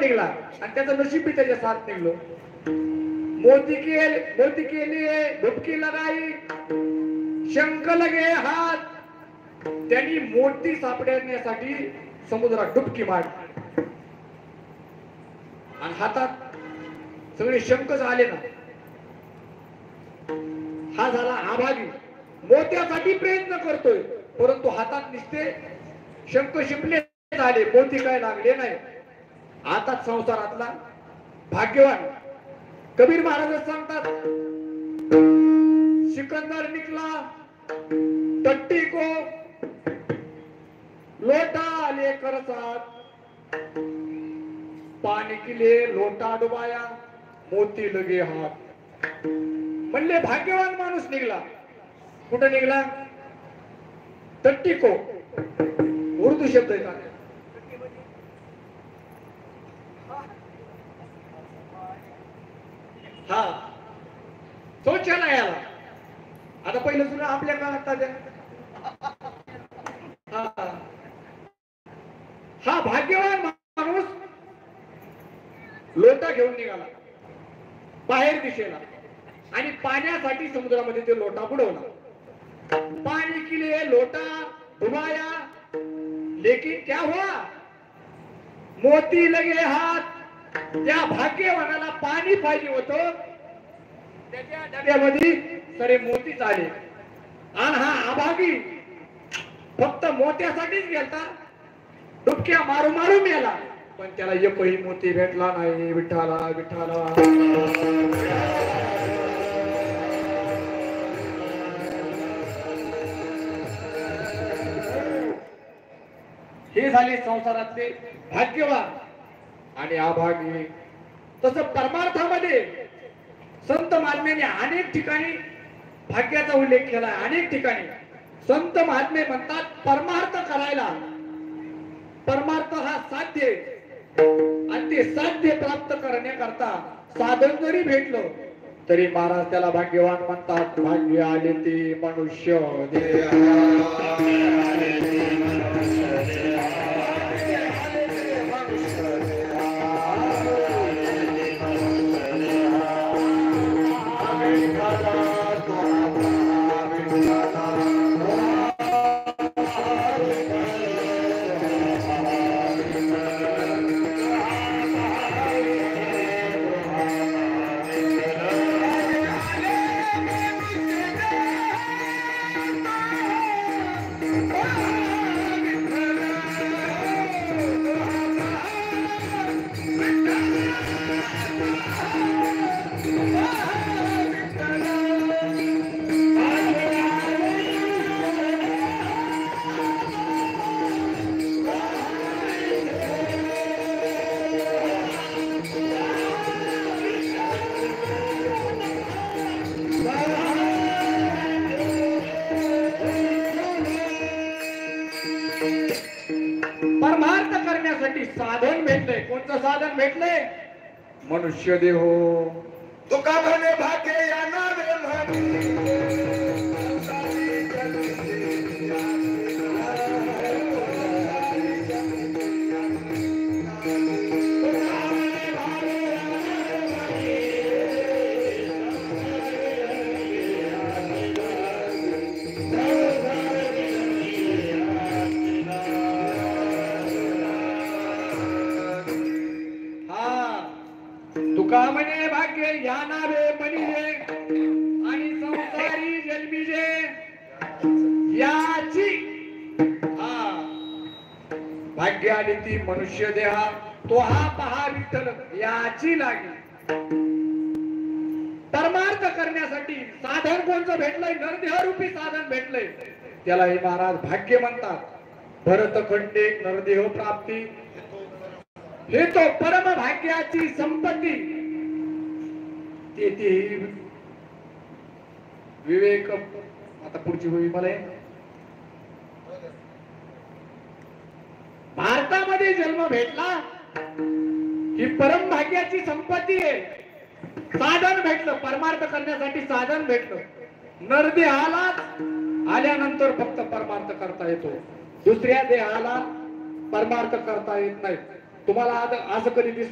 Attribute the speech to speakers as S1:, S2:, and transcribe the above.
S1: निघला आणि त्याचं नशीब बी त्याच्या साथ निघलो. मोती के लिए डुबकी लगाई, शंख लगे हात. त्यांनी मोती सापडण्यासाठी समुद्रात डुबकी मारली आणि हातात सगळे शंखच आले ना. हा झाला आभागी, मोत्यासाठी प्रयत्न करतोय परंतु हातात निसते शंख शिपले झाले, मोती काय लागले नाही. आता संसारातला भाग्यवान. कबीर महाराज सांगतात, सिकंदर निकला टट्टी को लोटा लेकर साथ, पानी के लिए लोटा डुबाया मोती लगे हाथ. म्हणले भाग्यवान माणूस निघला. कुठे निघला? टट्टी को. उर्दू शब्द आहे का? हा, शौचालयाला. आता पहिलं सुद्धा आपल्या काळात हा भाग्यवान माणूस लोटा घेऊन निघाला बाहेर दिशेला आणि पाण्यासाठी समुद्रामध्ये ते लोटा बुडवला. पाणी के लिए लोटा डुबाया लेकिन क्या हुआ, मोती लगे हात. त्या भाग्यवानाला पाणी पाहिजे होतं, त्याच्या डब्यामध्ये सरे मोतीच आले. आणि हा अभागी फक्त मोत्यासाठीच गेलता, डुबक्या मारू मारू मेला, पण त्याला एकही मोती भेटला नाही. विठ्ठला विठ्ठला. हे झाले संसारातले भाग्यवान आणि अभागी. तसं परमार्थामध्ये संत महात्म्याने अनेक ठिकाणी भाग्याचा उल्लेख केला. अनेक ठिकाणी संत महात्मे म्हणतात, परमार्थ करायला, परमार्थ हा साध्य आणि ते साध्य प्राप्त करण्याकरता साधन जरी भेटलं तरी महाराज त्याला भाग्यवान म्हणतात. भाग्य आले ते मनुष्य परमार्थ करण्यासाठी साधन भेटलंय. कोणतं साधन भेटलंय? मनुष्य देह. तुका म्हणे भाग्य या नावे म्हणे, तुका म्हणे भाग्य या नावे म्हणिले आणि संसारी जन्मिजे याची. हा भाग्य आली ती मनुष्य देहा, तो हा पहा विठ्ठल याची लागी. परमार्थ करण्यासाठी साधन कोणतं भेटलंय? नरदेह रूपी साधन भेटलंय, त्याला हे महाराज भाग्य म्हणतात. भरतखंडे नरदेह प्राप्ती, हे तो परम भाग्याची संपत्ती. ते विवेक. आता पुढची होई मला भारतामध्ये जन्म भेटला ही परम भाग्याची संपत्ती आहे. साधन भेटलं, परमार्थ करण्यासाठी साधन भेटलं. नरदेहाला आल्यानंतर फक्त परमार्थ करता येतो, दुसऱ्या देहाला परमार्थ करता येत नाही. तुम्हाला असं कधी दिसलं